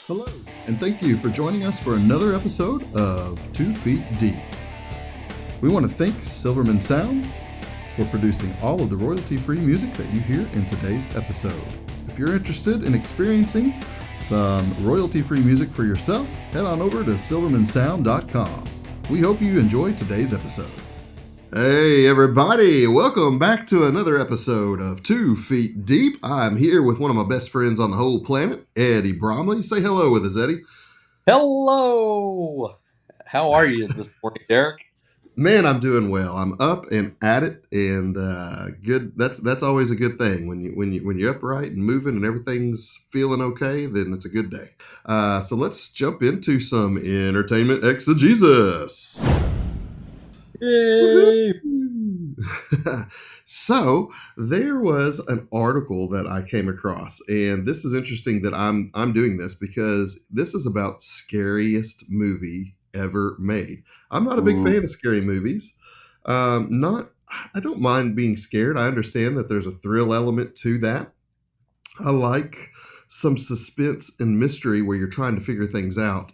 Hello, and thank you for joining us for another episode of 2 Feet Deep. We want to thank Silverman Sound for producing all of the royalty-free music that you hear in today's episode. If you're interested in experiencing some royalty-free music for yourself, head on over to silvermansound.com. We hope you enjoyed today's episode. Hey everybody, welcome back to another episode of 2 Feet Deep. I'm here with one of my best friends on the whole planet, Eddie Bromley. Say hello with us, Eddie. Hello! How are you this morning, Derek? Man, I'm doing well. I'm up and at it, and good. That's always a good thing when you're upright and moving and everything's feeling okay. Then it's a good day. So let's jump into some entertainment exegesis. Yay! So there was an article that I came across, and this is interesting that I'm doing this because this is about scariest movie ever made. I'm not a big fan of scary movies. Not I don't mind being scared. I understand that there's a thrill element to that. I like some suspense and mystery where you're trying to figure things out.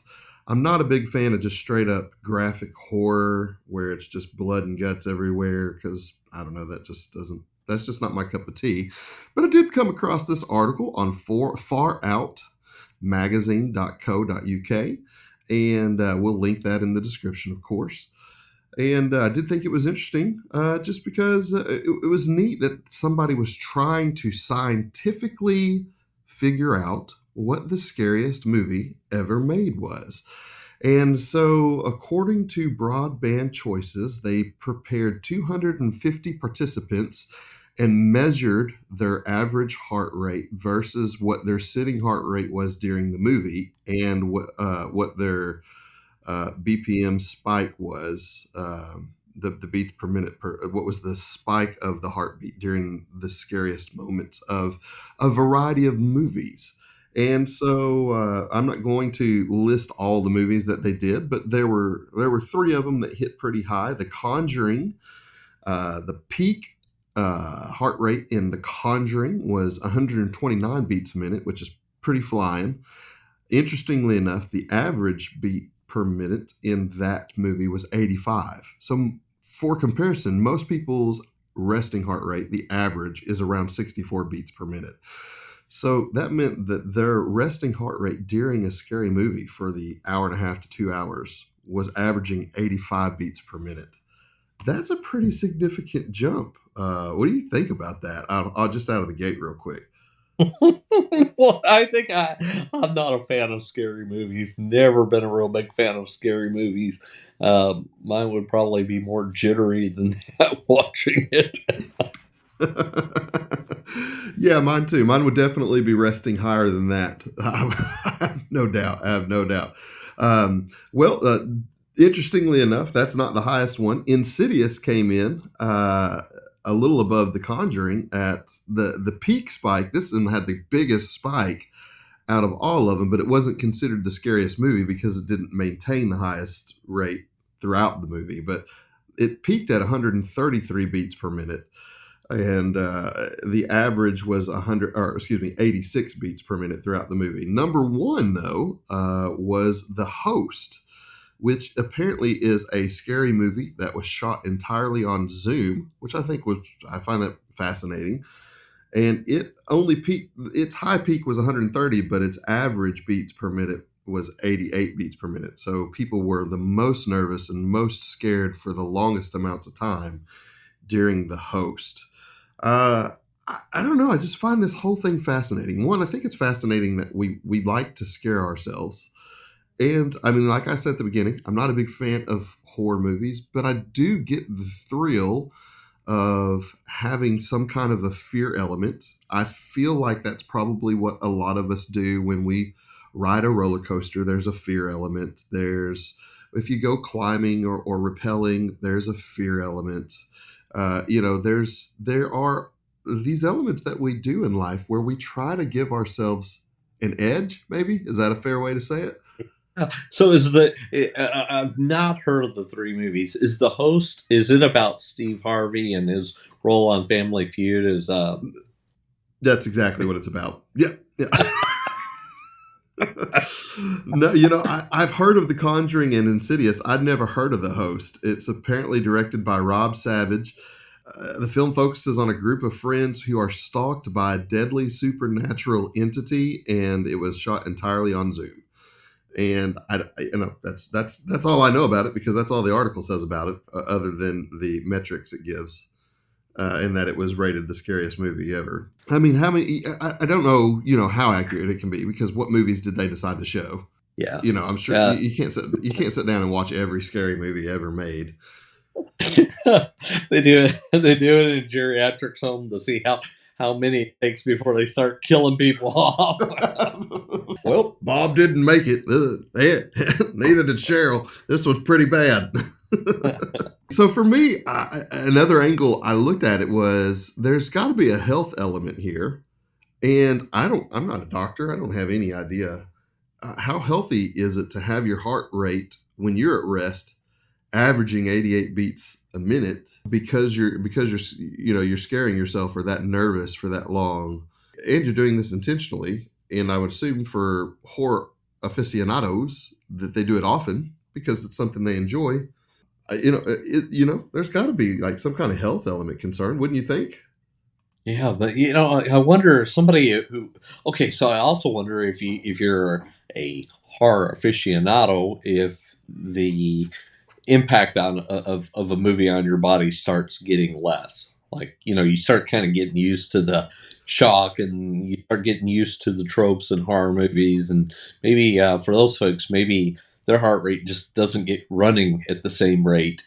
I'm not a big fan of just straight up graphic horror where it's just blood and guts everywhere because I don't know, that's just not my cup of tea. But I did come across this article on faroutmagazine.co.uk, and we'll link that in the description, of course. And I did think it was interesting just because it was neat that somebody was trying to scientifically figure out what the scariest movie ever made was. And so, according to Broadband Choices, they prepared 250 participants and measured their average heart rate versus what their sitting heart rate was during the movie and what their BPM spike was, the beats per minute what was the spike of the heartbeat during the scariest moments of a variety of movies. And so I'm not going to list all the movies that they did, but there were three of them that hit pretty high. The Conjuring, the peak heart rate in The Conjuring was 129 beats a minute, which is pretty flying. Interestingly enough, the average beat per minute in that movie was 85. So for comparison, most people's resting heart rate, the average, is around 64 beats per minute. So that meant that their resting heart rate during a scary movie for the hour and a half to 2 hours was averaging 85 beats per minute. That's a pretty significant jump. What do you think about that? I'll just out of the gate real quick. Well, I think I'm not a fan of scary movies. Never been a real big fan of scary movies. Mine would probably be more jittery than that watching it. Yeah, mine too. Mine would definitely be resting higher than that. I have no doubt. I have no doubt. Well, interestingly enough, that's not the highest one. Insidious came in a little above The Conjuring at the peak spike. This one had the biggest spike out of all of them, but it wasn't considered the scariest movie because it didn't maintain the highest rate throughout the movie. But it peaked at 133 beats per minute, and the average was 86 beats per minute throughout the movie. Number one, though, was The Host, which apparently is a scary movie that was shot entirely on Zoom, which I find that fascinating. And it only peaked, its high peak was 130, but its average beats per minute was 88 beats per minute. So people were the most nervous and most scared for the longest amounts of time during The Host. I don't know. I just find this whole thing fascinating. One, I think it's fascinating that we like to scare ourselves. And I mean, like I said at the beginning, I'm not a big fan of horror movies, but I do get the thrill of having some kind of a fear element. I feel like that's probably what a lot of us do when we ride a roller coaster. There's a fear element. If you go climbing or rappelling, there's a fear element. There are these elements that we do in life where we try to give ourselves an edge. Maybe is that a fair way to say it? So I've not heard of the three movies. Is The Host, is it about Steve Harvey and his role on Family Feud? That's exactly what it's about. Yeah. No, I've heard of The Conjuring and Insidious. I'd never heard of The Host. It's apparently directed by Rob Savage. The film focuses on a group of friends who are stalked by a deadly supernatural entity, and it was shot entirely on Zoom. And that's all I know about it because that's all the article says about it, other than the metrics it gives. And that it was rated the scariest movie ever. I mean, how many? I don't know, how accurate it can be because what movies did they decide to show? Yeah. I'm sure you can't sit down and watch every scary movie ever made. They do it. They do it in geriatrics home to see how many it takes before they start killing people off. Well, Bob didn't make it. Neither did Cheryl. This was pretty bad. So for me, another angle I looked at it was there's got to be a health element here, and I'm not a doctor. I don't have any idea how healthy is it to have your heart rate when you're at rest averaging 88 beats a minute because you're scaring yourself or that nervous for that long, and you're doing this intentionally. And I would assume for horror aficionados that they do it often because it's something they enjoy. There's got to be like some kind of health element concern, wouldn't you think? Yeah, but I wonder if somebody who. Okay, so I also wonder if you're a horror aficionado, if the impact of a movie on your body starts getting less. Like you start kind of getting used to the shock, and you start getting used to the tropes in horror movies, and maybe for those folks, maybe their heart rate just doesn't get running at the same rate.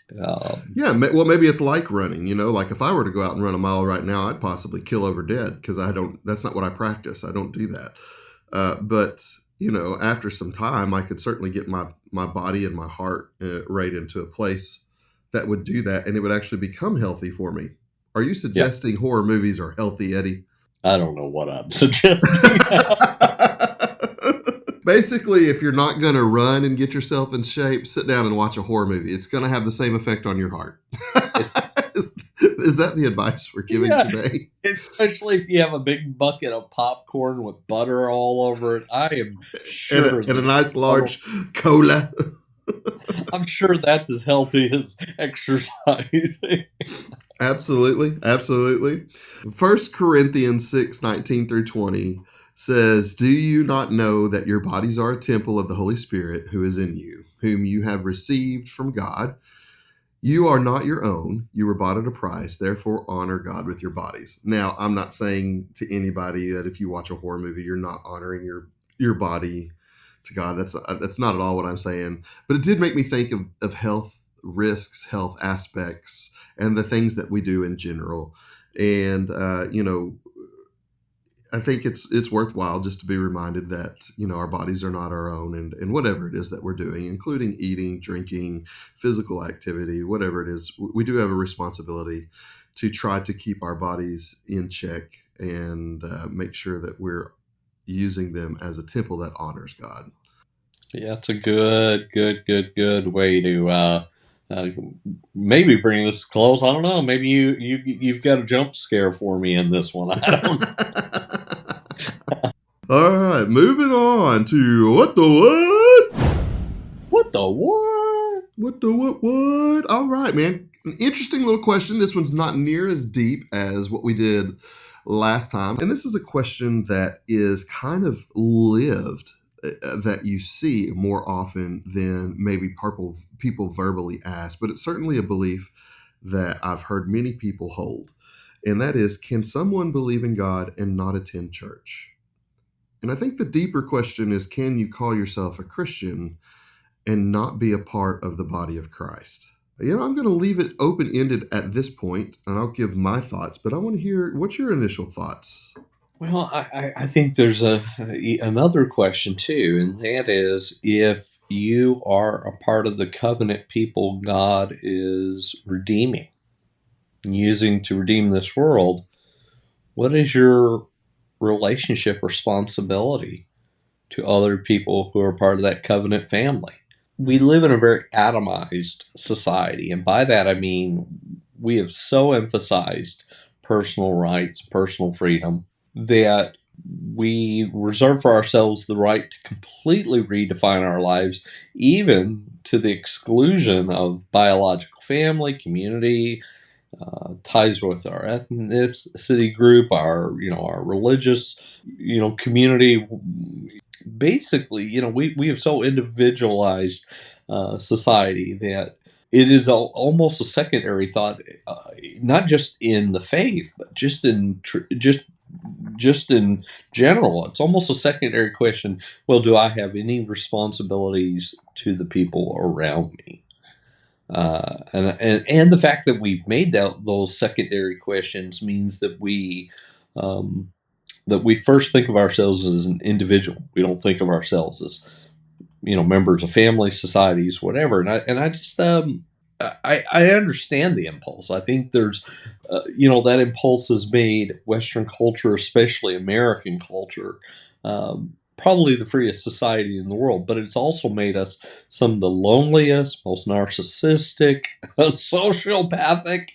Yeah, well, maybe it's like running. Like if I were to go out and run a mile right now, I'd possibly kill over dead because I don't. That's not what I practice. I don't do that. But after some time, I could certainly get my body and my heart rate into a place that would do that, and it would actually become healthy for me. Are you Yeah, suggesting horror movies are healthy, Eddie? I don't know what I'm suggesting. Basically, if you're not going to run and get yourself in shape, sit down and watch a horror movie. It's going to have the same effect on your heart. is that the advice we're giving today? Especially if you have a big bucket of popcorn with butter all over it. I am and, sure a nice large cola. I'm sure that's as healthy as exercising. Absolutely. Absolutely. 1 Corinthians 6:19-20 says, "Do you not know that your bodies are a temple of the Holy Spirit who is in you, whom you have received from God? You are not your own. You were bought at a price. Therefore, honor God with your bodies." Now, I'm not saying to anybody that if you watch a horror movie, you're not honoring your body to God. That's not at all what I'm saying. But it did make me think of health risks, health aspects, and the things that we do in general. And I think it's worthwhile just to be reminded that our bodies are not our own, and whatever it is that we're doing, including eating, drinking, physical activity, whatever it is, we do have a responsibility to try to keep our bodies in check and make sure that we're using them as a temple that honors God. Yeah, it's a good way to uh, maybe bring this close. I don't know. Maybe you've got a jump scare for me in this one. I don't. All right, moving on to what the what? What the what? What the what? All right, man. An interesting little question. This one's not near as deep as what we did last time. And this is a question that is kind of lived, that you see more often than maybe people verbally ask, but it's certainly a belief that I've heard many people hold. And that is, can someone believe in God and not attend church? And I think the deeper question is, can you call yourself a Christian and not be a part of the body of Christ? I'm going to leave it open ended at this point, and I'll give my thoughts, but I want to hear what's your initial thoughts? Well, I think there's another question too, and that is if you are a part of the covenant people God is redeeming, using to redeem this world, what is your relationship responsibility to other people who are part of that covenant family? We live in a very atomized society, and by that I mean we have so emphasized personal rights, personal freedom, that we reserve for ourselves the right to completely redefine our lives, even to the exclusion of biological family, community, ties with our ethnicity group, our religious community. Basically, we have so individualized society that it is almost a secondary thought, not just in the faith, but just in general. It's almost a secondary question. Well, do I have any responsibilities to the people around me? And the fact that we've made those secondary questions means um, that we first think of ourselves as an individual. We don't think of ourselves as members of families, societies, whatever. And I just I understand the impulse. I think there's that impulse has made Western culture, especially American culture, probably the freest society in the world. But it's also made us some of the loneliest, most narcissistic, sociopathic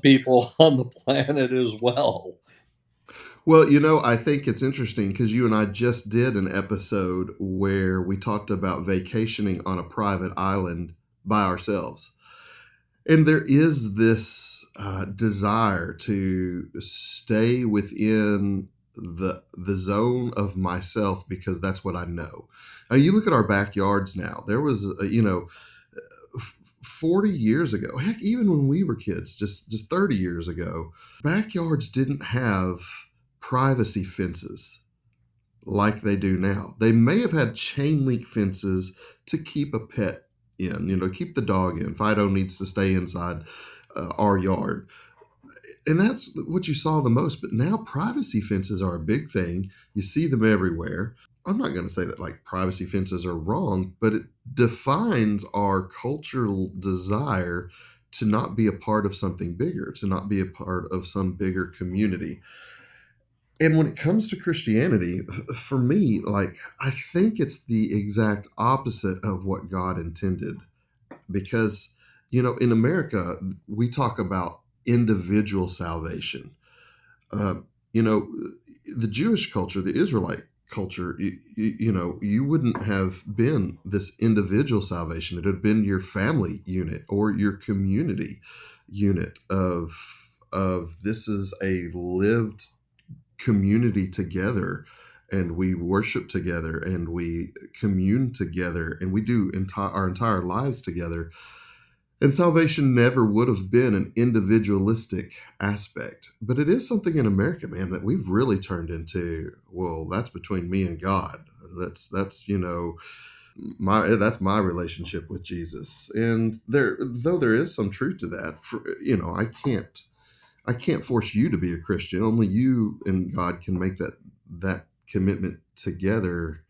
people on the planet as well. Well, I think it's interesting because you and I just did an episode where we talked about vacationing on a private island by ourselves. And there is this desire to stay within the zone of myself because that's what I know. You look at our backyards now. There was, 40 years ago, heck, even when we were kids, just 30 years ago, backyards didn't have privacy fences like they do now. They may have had chain link fences to keep a pet in, keep the dog in. Fido needs to stay inside our yard. And that's what you saw the most. But now privacy fences are a big thing. You see them everywhere. I'm not going to say that like privacy fences are wrong, but it defines our cultural desire to not be a part of something bigger, to not be a part of some bigger community. And when it comes to Christianity, for me, like, I think it's the exact opposite of what God intended. Because, in America, we talk about individual salvation. Uh, you know, the Jewish culture, the Israelite culture, you wouldn't have been this individual salvation. It had been your family unit or your community unit of this is a lived community together, and we worship together and we commune together and we do our entire lives together. And salvation never would have been an individualistic aspect, but it is something in America, man, that we've really turned into. Well, that's between me and God. That's my relationship with Jesus. And though there is some truth to that, I can't force you to be a Christian. Only you and God can make that commitment together.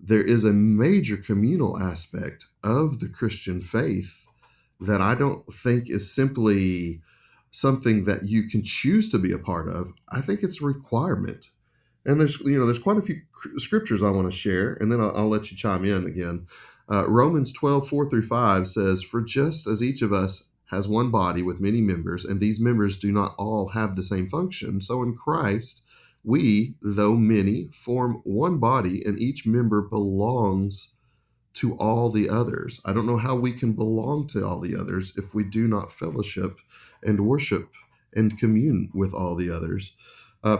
There is a major communal aspect of the Christian faith that I don't think is simply something that you can choose to be a part of. I think it's a requirement. And there's quite a few scriptures I want to share, and then I'll let you chime in again. Romans 12:4-5 says, "For just as each of us has one body with many members, and these members do not all have the same function, so in Christ we, though many, form one body, and each member belongs to all the others." I don't know how we can belong to all the others if we do not fellowship and worship and commune with all the others.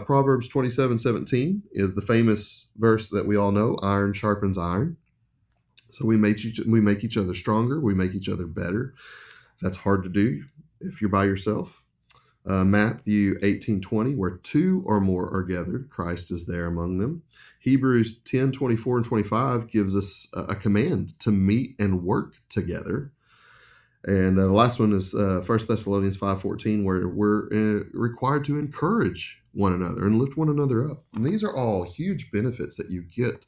Proverbs 27:17 is the famous verse that we all know: iron sharpens iron. So we make each other stronger. We make each other better. That's hard to do if you're by yourself. Matthew 18:20, where two or more are gathered, Christ is there among them. Hebrews 10:24-25 gives us a command to meet and work together. And the last one is 1 Thessalonians 5:14, where we're required to encourage one another and lift one another up. And these are all huge benefits that you get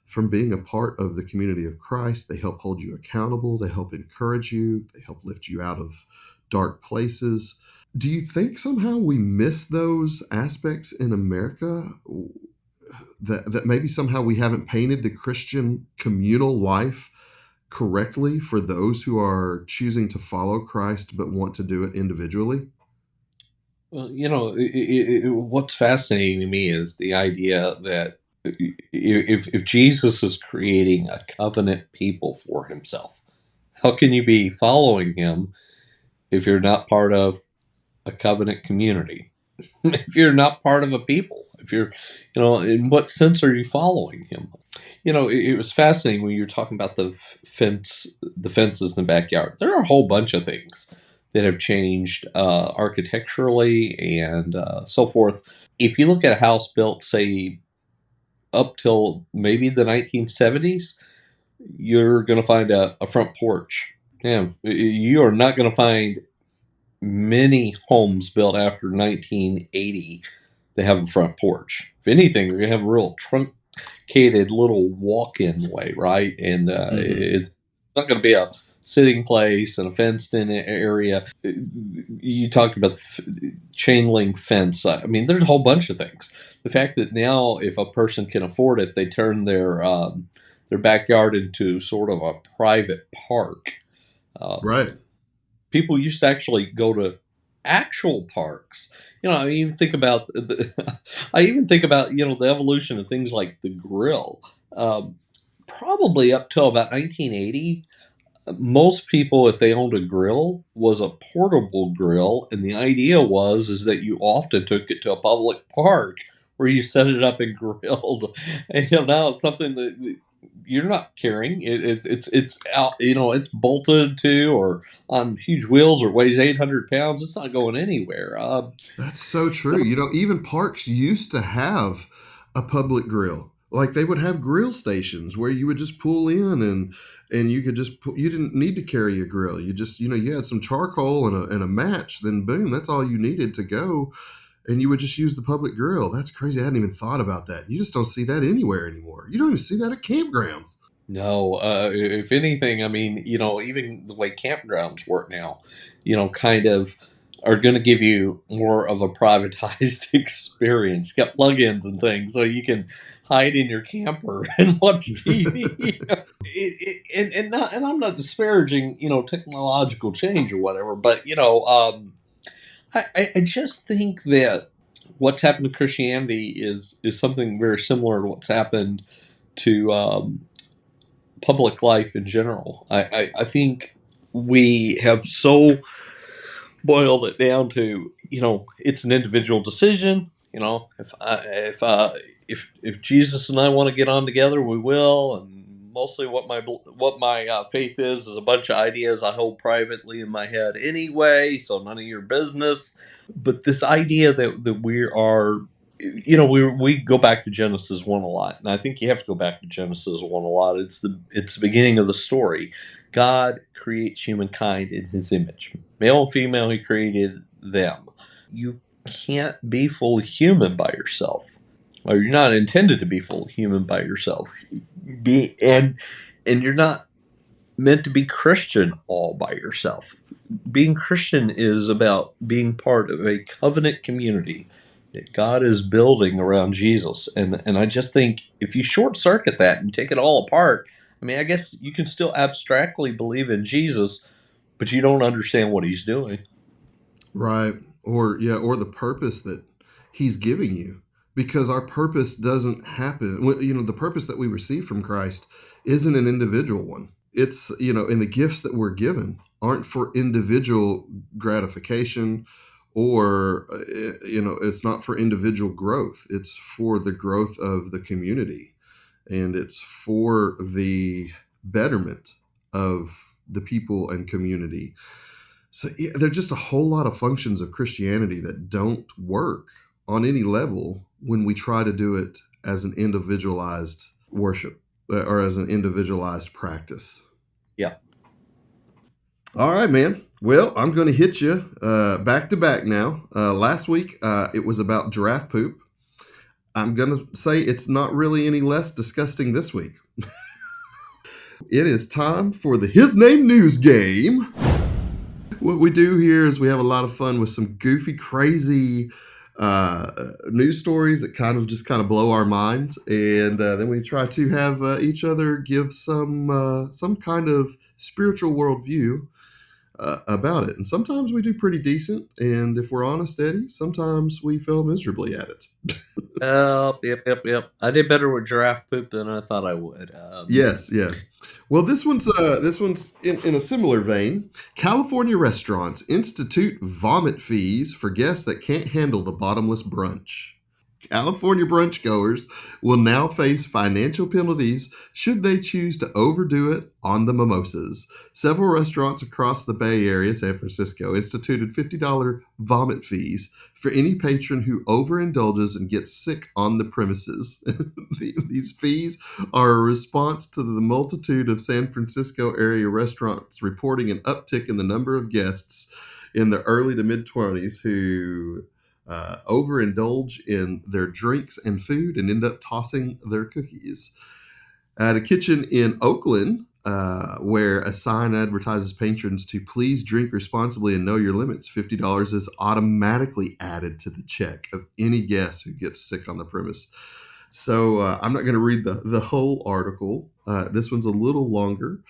from being a part of the community of Christ. They help hold you accountable. They help encourage you. They help lift you out of dark places. Do you think somehow we miss those aspects in America? That maybe somehow we haven't painted the Christian communal life correctly for those who are choosing to follow Christ but want to do it individually? Well, what's fascinating to me is the idea that if Jesus is creating a covenant people for himself, how can you be following him if you're not part of a covenant community? If you're not part of a people, if you're, in what sense are you following him? It was fascinating when you were talking about the fences in the backyard. There are a whole bunch of things that have changed architecturally and so forth. If you look at a house built, say, up till maybe the 1970s, you're going to find a front porch. Yeah, you are not going to find many homes built after 1980 that have a front porch. If anything, they're going to have a real truncated little walk-in way, right? And Hmm. it's not going to be a sitting place and a fenced-in area. You talked about the chain link fence. I mean, there's a whole bunch of things. The fact that now, if a person can afford it, they turn their backyard into sort of a private park. Um, Right. People used to actually go to actual parks. I even think about I even think about the evolution of things like the grill. Um, Probably up till about 1980, most people, if they owned a grill, was a portable grill, and the idea was is that you often took it to a public park where you set it up and grilled. And now it's something that you're not carrying. It's out. It's bolted to or on huge wheels or weighs 800 pounds. It's not going anywhere. That's so true. Even parks used to have a public grill. Like they would have grill stations where you would just pull in and you could just you didn't need to carry a grill. You just you had some charcoal and a match. Then boom, that's all you needed to go, and you would just use the public grill. That's crazy. I hadn't even thought about that. You just don't see that anywhere anymore. You don't even see that at campgrounds. No, if anything, I mean, even the way campgrounds work now, kind of are going to give you more of a privatized experience. You got plugins and things, so you can hide in your camper and watch TV. And I'm not disparaging, technological change or whatever, but I just think that what's happened to Christianity is something very similar to what's happened to public life in general. I think we have so boiled it down to it's an individual decision. If Jesus and I want to get on together, we will. And mostly what my faith is a bunch of ideas I hold privately in my head anyway. So none of your business. But this idea that we are, we go back to Genesis 1 a lot, and I think you have to go back to Genesis 1 a lot. It's the beginning of the story. God creates humankind in His image, male and female. He created them. You can't be fully human by yourself, or you're not intended to be fully human by yourself. Be and you're not meant to be Christian all by yourself. Being Christian is about being part of a covenant community that God is building around Jesus. And I just think if you short circuit that and take it all apart, I mean, I guess you can still abstractly believe in Jesus, but you don't understand what he's doing. Right. Or yeah, or the purpose that he's giving you. Because our purpose doesn't happen. The purpose that we receive from Christ isn't an individual one. It's, and the gifts that we're given aren't for individual gratification or, it's not for individual growth. It's for the growth of the community, and it's for the betterment of the people and community. So yeah, there's just a whole lot of functions of Christianity that don't work on any level when we try to do it as an individualized worship or as an individualized practice. Yeah. All right, man. Well, I'm going to hit you back to back now. Last week, it was about giraffe poop. I'm going to say it's not really any less disgusting this week. It is time for the His Name News game. What we do here is we have a lot of fun with some goofy, crazy news stories that kind of blow our minds, and then we try to have each other give some kind of spiritual worldview about it. And sometimes we do pretty decent. And if we're honest, Eddie, sometimes we fail miserably at it. Yep. I did better with giraffe poop than I thought I would. Yes, yeah. Well, this one's in a similar vein. California restaurants institute vomit fees for guests that can't handle the bottomless brunch. California brunch goers will now face financial penalties should they choose to overdo it on the mimosas. Several restaurants across the Bay Area, San Francisco, instituted $50 vomit fees for any patron who overindulges and gets sick on the premises. These fees are a response to the multitude of San Francisco area restaurants reporting an uptick in the number of guests in the early to mid 20s who overindulge in their drinks and food and end up tossing their cookies. At a kitchen in Oakland, where a sign advertises patrons to please drink responsibly and know your limits, $50 is automatically added to the check of any guest who gets sick on the premise. So I'm not going to read the whole article. This one's a little longer.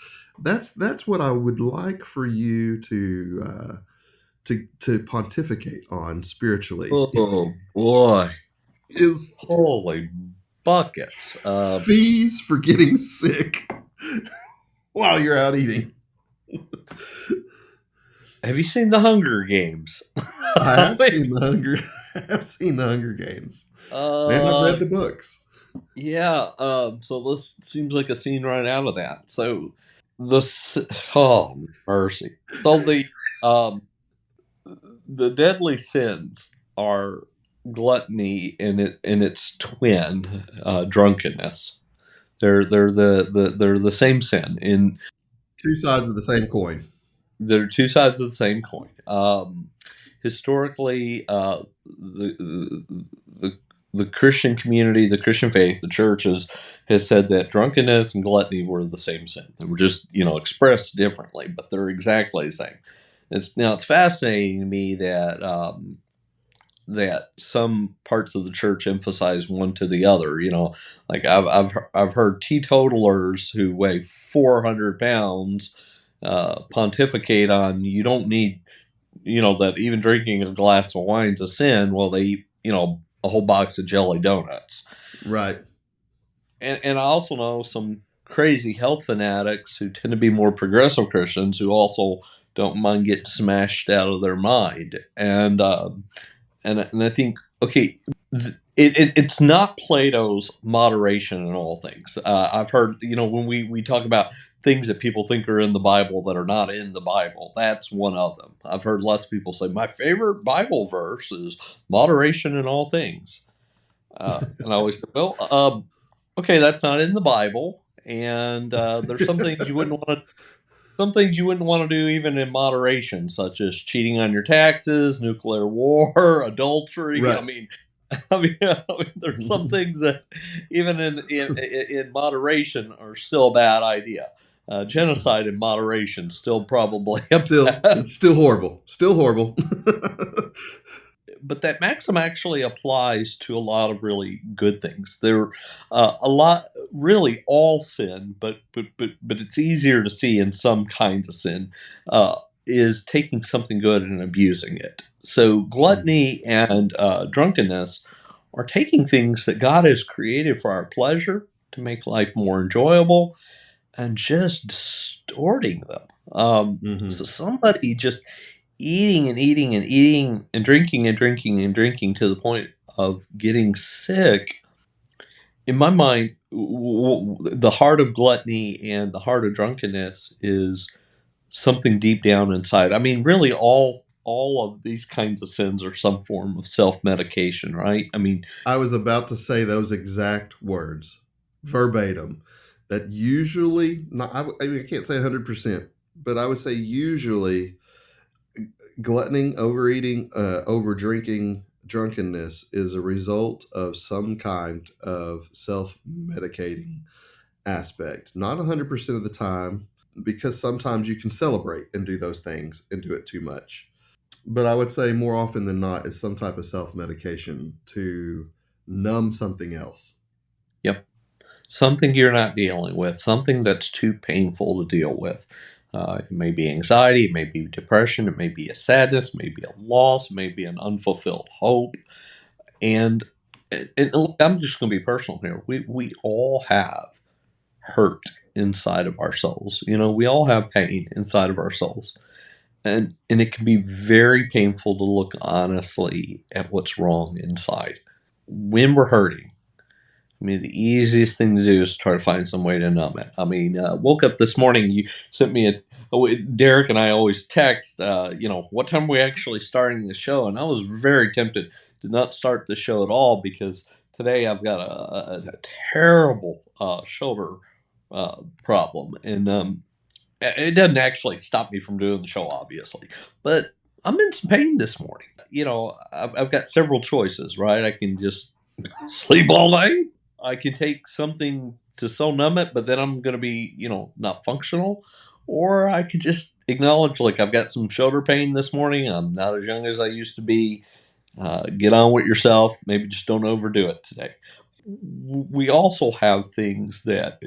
That's what I would like for you to pontificate on spiritually oh boy, is holy buckets! fees for getting sick while you're out eating. Have you seen the Hunger Games? I I have mean, seen the Hunger. I've seen the Hunger Games, and I've uh, read the books. yeah. So this seems like a scene right out of that. So the s- oh mercy. So um the deadly sins are gluttony and its twin, drunkenness. They're the same sin. In Two sides of the same coin. they're two sides of the same coin. Historically, the the Christian community, the Christian faith, the churches has said that drunkenness and gluttony were the same sin. They were just expressed differently, but they're exactly the same. It's fascinating to me that that some parts of the church emphasize one to the other. Like I've heard teetotalers who weigh 400 pounds pontificate on you don't need that even drinking a glass of wine's a sin. Well, they eat a whole box of jelly donuts, Right. and I also know some crazy health fanatics who tend to be more progressive Christians who also don't mind getting smashed out of their mind. And I think okay, it's not Plato's moderation in all things. I've heard when we talk about things that people think are in the Bible that are not in the Bible. That's one of them. I've heard lots of people say my favorite Bible verse is moderation in all things, and I always say, well, okay, that's not in the Bible, and there's some things you wouldn't want to do even in moderation, such as cheating on your taxes, nuclear war, adultery. I Right. mean, there's some things that even in moderation are still a bad idea. Genocide in moderation still probably a bad. It's still horrible. Still horrible. But that maxim actually applies to a lot of really good things. There, a lot, really all sin, but it's easier to see in some kinds of sin. Is taking something good and abusing it. So gluttony and drunkenness are taking things that God has created for our pleasure to make life more enjoyable and just distorting them. So Hmm. somebody just eating and eating and eating and drinking and drinking and drinking to the point of getting sick. In my mind, the heart of gluttony and the heart of drunkenness is something deep down inside. I mean, really, all of these kinds of sins are some form of self medication, right? I mean, I was about to say those exact words verbatim. That usually, not, I mean, I can't say 100%, but I would say usually gluttoning, overeating, over drinking, drunkenness is a result of some kind of self medicating aspect. Not 100% of the time, because sometimes you can celebrate and do those things and do it too much. But I would say more often than not is some type of self medication to numb something else. yep, something you're not dealing with, something that's too painful to deal with. It may be anxiety, it may be depression, it may be a sadness, it may be a loss, it may be an unfulfilled hope. And look, I'm just going to be personal here. We all have hurt inside of our souls. We all have pain inside of our souls. And it can be very painful to look honestly at what's wrong inside. When we're hurting, the easiest thing to do is try to find some way to numb it. Woke up this morning, you sent me Derek and I always text, what time are we actually starting the show? And I was very tempted to not start the show at all because today I've got a terrible shoulder problem. And it doesn't actually stop me from doing the show, obviously. But I'm in some pain this morning. I've got several choices, right? I can just sleep all night. I can take something to so numb it, but then I'm going to be, not functional. Or I could just acknowledge, like, I've got some shoulder pain this morning. I'm not as young as I used to be. Get on with yourself. Maybe just don't overdo it today. We also have things that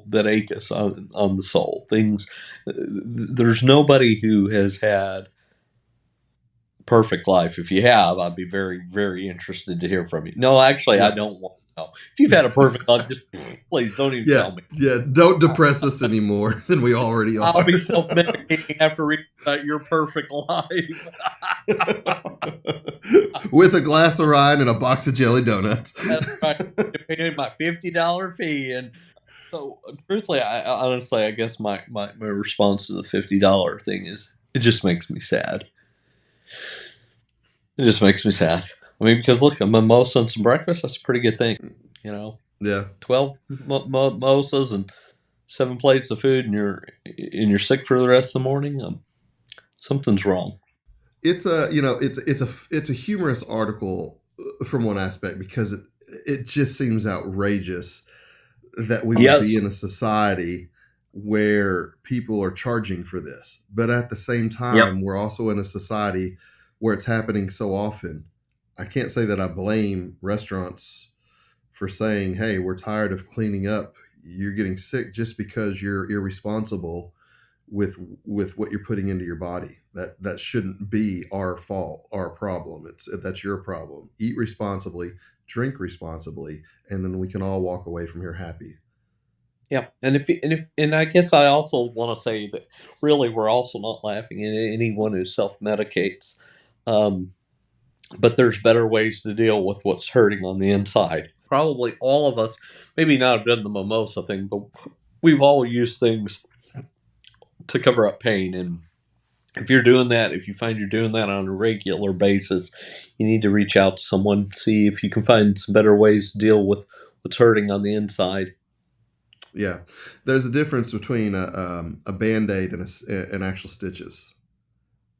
that ache us on the soul. Things. There's nobody who has had perfect life. If you have, I'd be very, very interested to hear from you. No, actually, I don't want to know. If you've had a perfect life, just please don't even tell me. Yeah, don't depress us any more than we already are. I'll be self-medicating after reading about your perfect life. With a glass of wine and a box of jelly donuts. That's right. You pay my $50 fee. And so, truthfully, I guess my response to the $50 thing is, it just makes me sad. It just makes me sad. Because look, a mimosa and some breakfast, that's a pretty good thing. Yeah. 12 mimosas and 7 plates of food, and you're sick for the rest of the morning. Something's wrong. It's a humorous article from one aspect because it just seems outrageous that we would be in a society where people are charging for this. But at the same time, we're also in a society where it's happening so often. I can't say that I blame restaurants for saying, hey, we're tired of cleaning up. You're getting sick just because you're irresponsible with what you're putting into your body. That shouldn't be our fault, our problem. That's your problem. Eat responsibly, drink responsibly, and then we can all walk away from here happy. Yeah, and I guess I also want to say that really we're also not laughing at anyone who self-medicates, but there's better ways to deal with what's hurting on the inside. Probably all of us, maybe not have done the mimosa thing, but we've all used things to cover up pain. And if you're doing that, if you find you're doing that on a regular basis, you need to reach out to someone, see if you can find some better ways to deal with what's hurting on the inside. Yeah, there's a difference between a Band-Aid and actual stitches.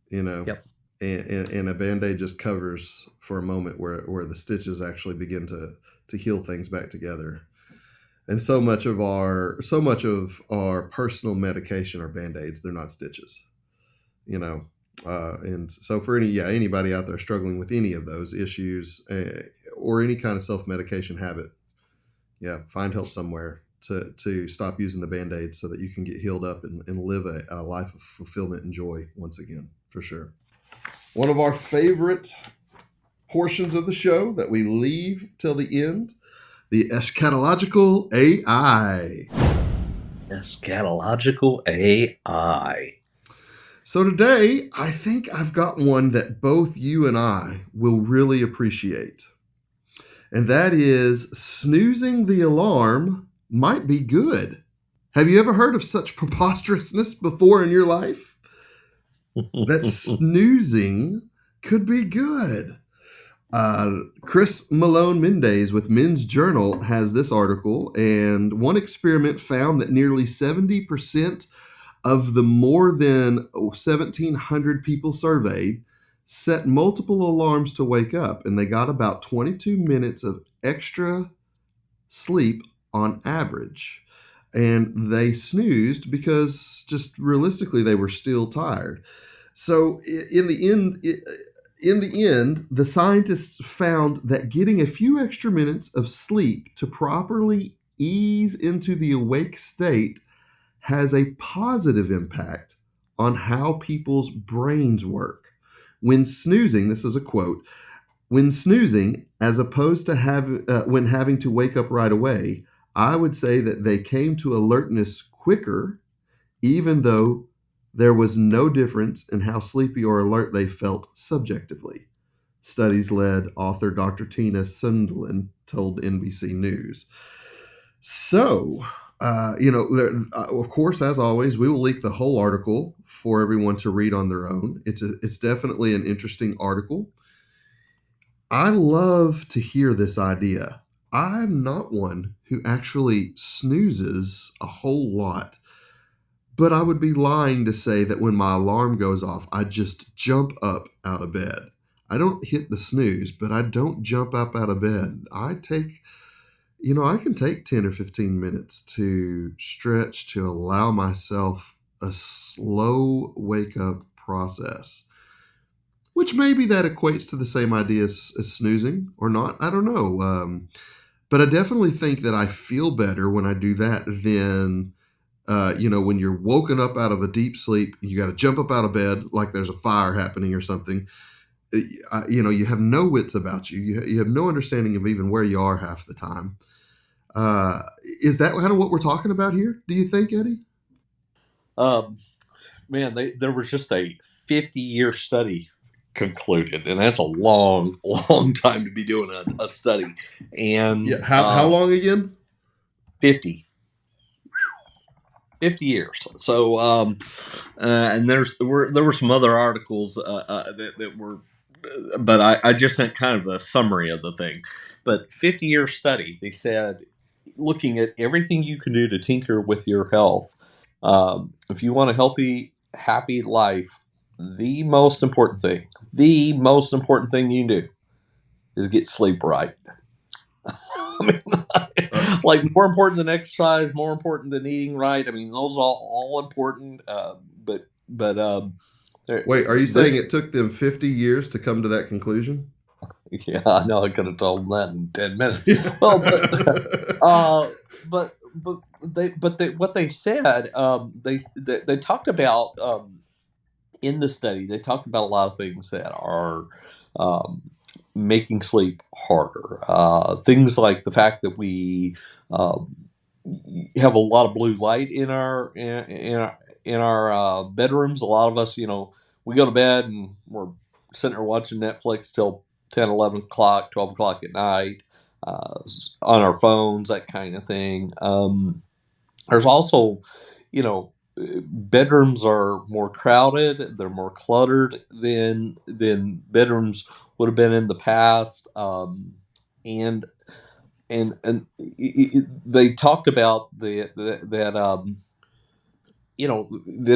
Yep. And a Band-Aid just covers for a moment where the stitches actually begin to heal things back together. And so much of our personal medication are Band-Aids. They're not stitches. And so for anybody out there struggling with any of those issues or any kind of self-medication habit, find help somewhere to stop using the Band-Aid so that you can get healed up and live a life of fulfillment and joy once again, for sure. One of our favorite portions of the show that we leave till the end, the eschatological AI. Eschatological AI. So today, I think I've got one that both you and I will really appreciate. And that is snoozing the alarm might be good. Have you ever heard of such preposterousness before in your life? That snoozing could be good. Chris Malone Mendez with Men's Journal has this article, and one experiment found that nearly 70% of the more than 1,700 people surveyed set multiple alarms to wake up, and they got about 22 minutes of extra sleep on average. And they snoozed because just realistically they were still tired. So in the end, the scientists found that getting a few extra minutes of sleep to properly ease into the awake state has a positive impact on how people's brains work. When snoozing, this is a quote, when snoozing, as opposed to when having to wake up right away, I would say that they came to alertness quicker, even though there was no difference in how sleepy or alert they felt subjectively. Studies led author Dr. Tina Sundlin told NBC News. So, of course, as always, we will link the whole article for everyone to read on their own. It's definitely an interesting article. I love to hear this idea. I'm not one who actually snoozes a whole lot, but I would be lying to say that when my alarm goes off, I just jump up out of bed. I don't hit the snooze, but I don't jump up out of bed. I can take 10 or 15 minutes to stretch to allow myself a slow wake up process, which maybe that equates to the same idea as snoozing or not. I don't know. But I definitely think that I feel better when I do that than, when you're woken up out of a deep sleep, you got to jump up out of bed like there's a fire happening or something. You have no wits about you. You have no understanding of even where you are half the time. Is that kind of what we're talking about here? Do you think, Eddie? Um, Man, there was just a 50-year study concluded, and that's a long, long time to be doing a study. Yeah. And How long again? 50, 50 years. So, and there were some other articles that were, but I just sent kind of a summary of the thing. But 50-year study, they said, looking at everything you can do to tinker with your health. If you want a healthy, happy life, the most important thing you can do is get sleep right. I mean, like more important than exercise, more important than eating right. I mean, those are all important. But Wait, are you saying this, it took them 50 years to come to that conclusion? yeah, I know I could have told them that in 10 minutes. Well, uh, but what they said, they talked about in the study. They talked about a lot of things that are um, making sleep harder. Things like the fact that we um, have a lot of blue light in our bedrooms. A lot of us, we go to bed and we're sitting there watching Netflix till 10, 11 o'clock, 12 o'clock at night, on our phones, that kind of thing. There's also, you know, bedrooms are more crowded. They're more cluttered than bedrooms would have been in the past. And they talked about that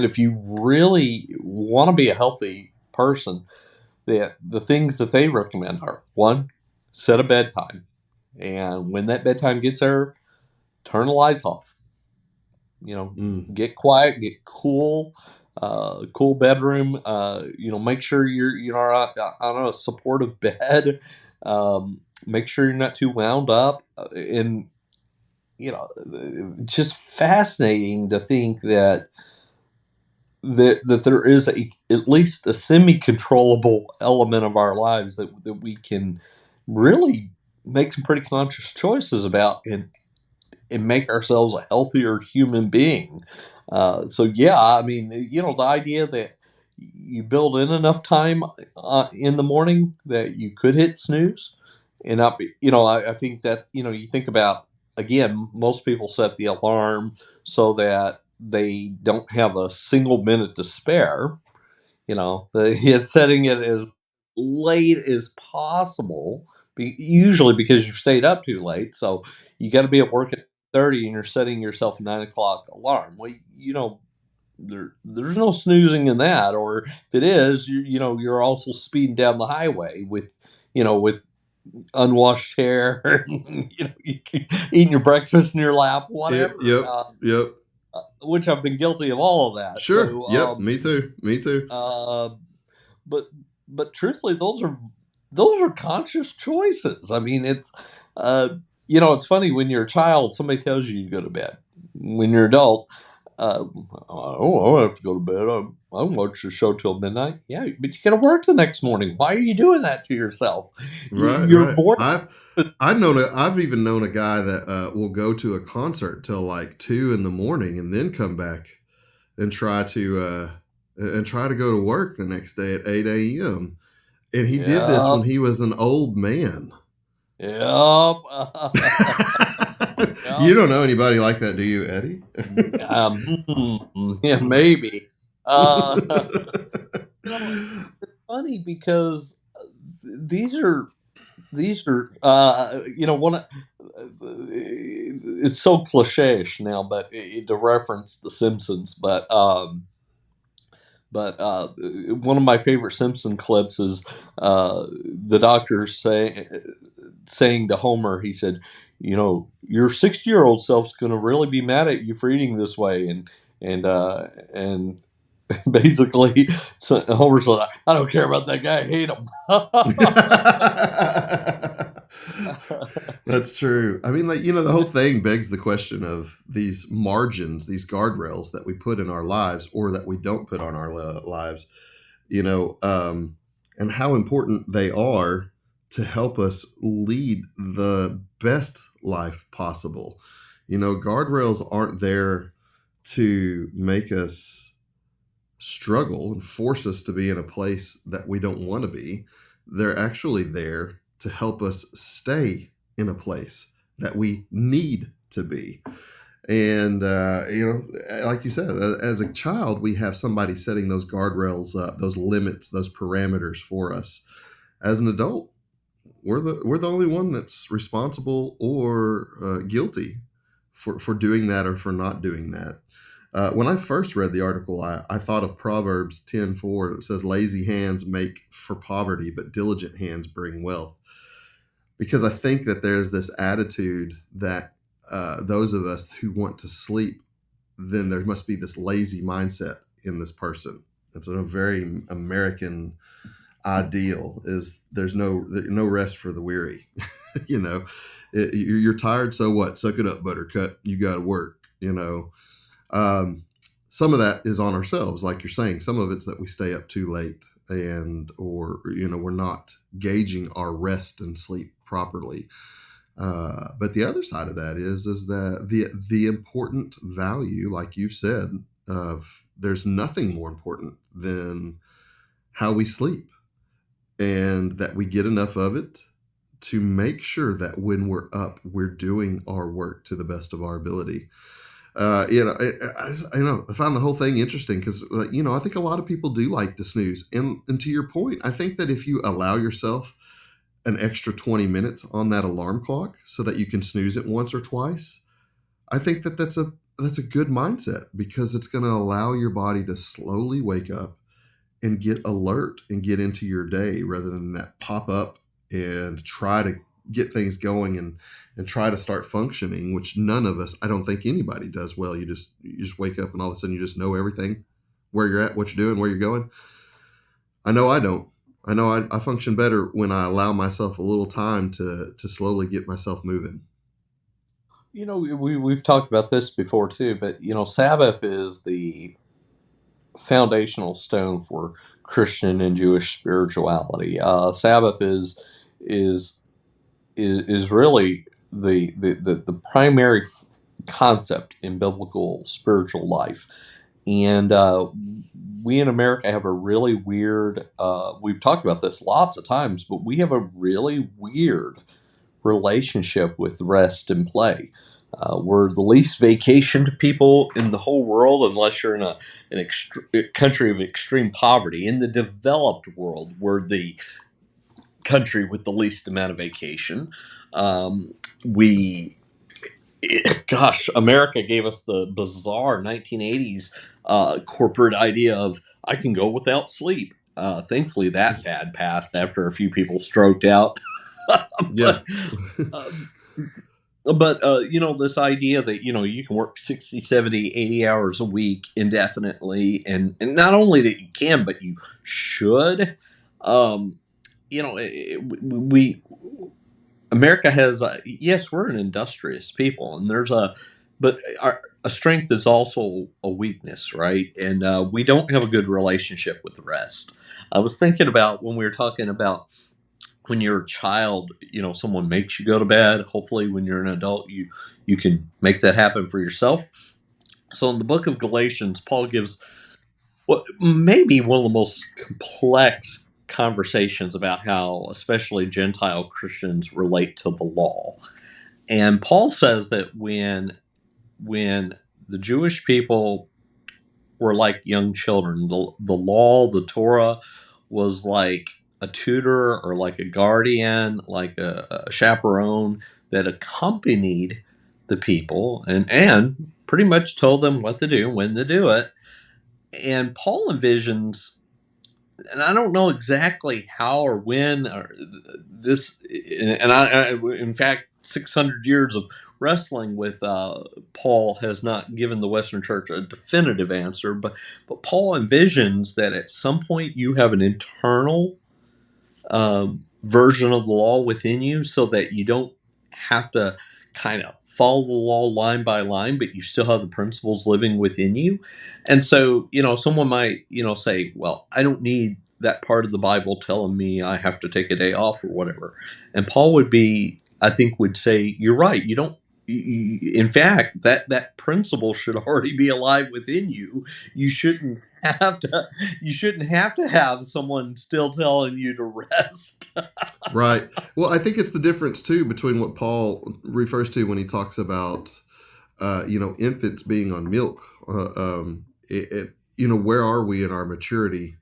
if you really want to be a healthy person, that the things that they recommend are: one, set a bedtime, and when that bedtime gets there, turn the lights off. Mm. Get quiet, get cool, cool bedroom. Make sure you're on a supportive bed. Make sure you're not too wound up, and just fascinating to think that there is at least a semi controllable element of our lives that we can really make some pretty conscious choices about, and make ourselves a healthier human being. So yeah, I mean, the idea that you build in enough time in the morning that you could hit snooze and not be, I think that, you think about, again, most people set the alarm so that they don't have a single minute to spare. Setting it as late as possible, usually because you've stayed up too late. So you got to be at work at 30 and you're setting yourself a 9 o'clock alarm. Well, there's no snoozing in that. Or if it is, you're also speeding down the highway with unwashed hair, eating your breakfast in your lap, Yep, whatever. yep, yep. Which I've been guilty of all of that. Sure. So, Yep. Me too. Me too. uh, but truthfully, those are conscious choices. I mean, it's funny when you're a child, somebody tells you to go to bed. When you're an adult, don't have to go to bed. I watch the show till midnight. Yeah, but you got to work the next morning. Why are you doing that to yourself? Right, You're right. born. I've even known a guy that will go to a concert till like 2 in the morning and then come back and try to go to work the next day at 8 a.m. And he did this when Yep. he was an old man. Yep. You Yep. don't know anybody like that, do you, Eddie? Yeah, maybe. Uh, it's funny because these are one. It's so cliche-ish now, but to reference The Simpsons, but one of my favorite Simpson clips is the doctor saying to Homer, he said, your 60-year-old self's going to really be mad at you for eating this way, and basically, so Homer's like, I don't care about that guy, I hate him. That's true. I mean, like, the whole thing begs the question of these margins, these guardrails that we put in our lives or that we don't put on our lives, you know, um, and how important they are to help us lead the best life possible. Guardrails aren't there to make us struggle and force us to be in a place that we don't want to be. They're actually there to help us stay in a place that we need to be. And, like you said, as a child, we have somebody setting those guardrails up, those limits, those parameters for us. As an adult, we're the only one that's responsible or guilty for doing that or for not doing that. When I first read the article, I thought of Proverbs 10:4 that says, "Lazy hands make for poverty, but diligent hands bring wealth." Because I think that there's this attitude that those of us who want to sleep, then there must be this lazy mindset in this person. It's a very American ideal. Is there's no rest for the weary. you know, you're tired, so what? Suck it up, Buttercup. You got to work. Um, some of that is on ourselves, like you're saying. Some of it's that we stay up too late, or we're not gauging our rest and sleep properly. But the other side of that is that the important value, like you said, of there's nothing more important than how we sleep, and that we get enough of it to make sure that when we're up, we're doing our work to the best of our ability. I found the whole thing interesting because, I think a lot of people do like to snooze. And to your point, I think that if you allow yourself an extra 20 minutes on that alarm clock so that you can snooze it once or twice, I think that that's a good mindset because it's going to allow your body to slowly wake up and get alert and get into your day rather than that pop up and try to get things going and try to start functioning, which none of us, I don't think anybody does well. You just wake up and all of a sudden you just know everything, where you're at, what you're doing, where you're going. I know I don't. I know I function better when I allow myself a little time to slowly get myself moving. We've talked about this before too, but Sabbath is the foundational stone for Christian and Jewish spirituality. Sabbath is is really the primary concept in biblical spiritual life. And we in America have a really weird, we've talked about this lots of times, but we have a really weird relationship with rest and play. We're the least vacationed people in the whole world, unless you're in a country of extreme poverty. In the developed world, we're the country with the least amount of vacation. We Gosh, America gave us the bizarre 1980s corporate idea of I can go without sleep. Thankfully, that fad passed after a few people stroked out. Yeah. but uh, but this idea that you can work 60, 70, 80 hours a week indefinitely, and not only that you can, but you should. Um, we America has, yes, we're an industrious people, and there's but a strength is also a weakness, right? And we don't have a good relationship with the rest. I was thinking about when we were talking about when you're a child, someone makes you go to bed. Hopefully, when you're an adult, you can make that happen for yourself. So, in the book of Galatians, Paul gives what maybe one of the most complex conversations about how, especially Gentile Christians, relate to the law. And Paul says that when the Jewish people were like young children, the law, the Torah, was like a tutor or like a guardian, like a chaperone that accompanied the people and pretty much told them what to do, when to do it. And Paul envisions, and I don't know exactly how or when or this, and in fact, 600 years of wrestling with Paul has not given the Western Church a definitive answer, but Paul envisions that at some point you have an internal version of the law within you, so that you don't have to kind of follow the law line by line, but you still have the principles living within you. And so, someone might, say, well, I don't need that part of the Bible telling me I have to take a day off or whatever. And Paul would say, you're right. You don't. In fact, that principle should already be alive within you. You shouldn't have to. You shouldn't have to have someone still telling you to rest. Right. Well, I think it's the difference too between what Paul refers to when he talks about, infants being on milk. Where are we in our maturity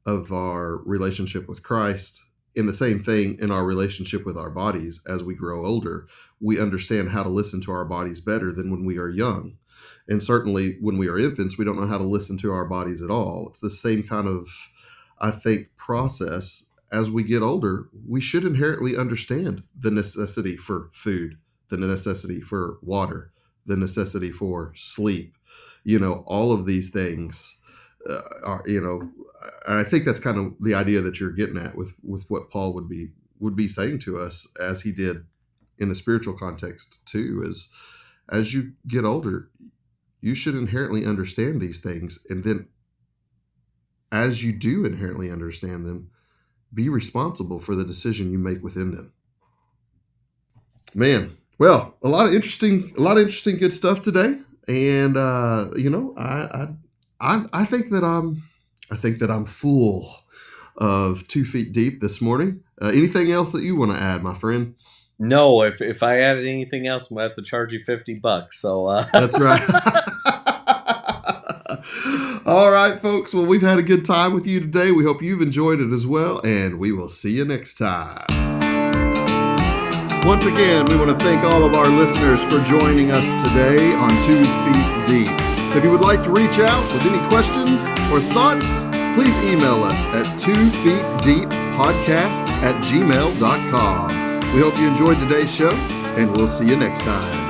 of our relationship with Christ? In the same thing in our relationship with our bodies. As we grow older, we understand how to listen to our bodies better than when we are young. And certainly when we are infants, we don't know how to listen to our bodies at all. It's the same kind of, I think, process. As we get older, we should inherently understand the necessity for food, the necessity for water, the necessity for sleep. All of these things are, and I think that's kind of the idea that you're getting at with what Paul would be saying to us, as he did in the spiritual context too, is as you get older, you should inherently understand these things. And then as you do inherently understand them, be responsible for the decision you make within them. Man, well, a lot of interesting good stuff today. And I think that I'm full of 2 feet deep this morning. Anything else that you want to add, my friend? No, if I added anything else, I'm gonna have to charge you $50. So That's right. All right, folks. Well, we've had a good time with you today. We hope you've enjoyed it as well, and we will see you next time. Once again, we want to thank all of our listeners for joining us today on 2 Feet Deep. If you would like to reach out with any questions or thoughts, please email us at 2feetdeeppodcast@gmail.com. We hope you enjoyed today's show, and we'll see you next time.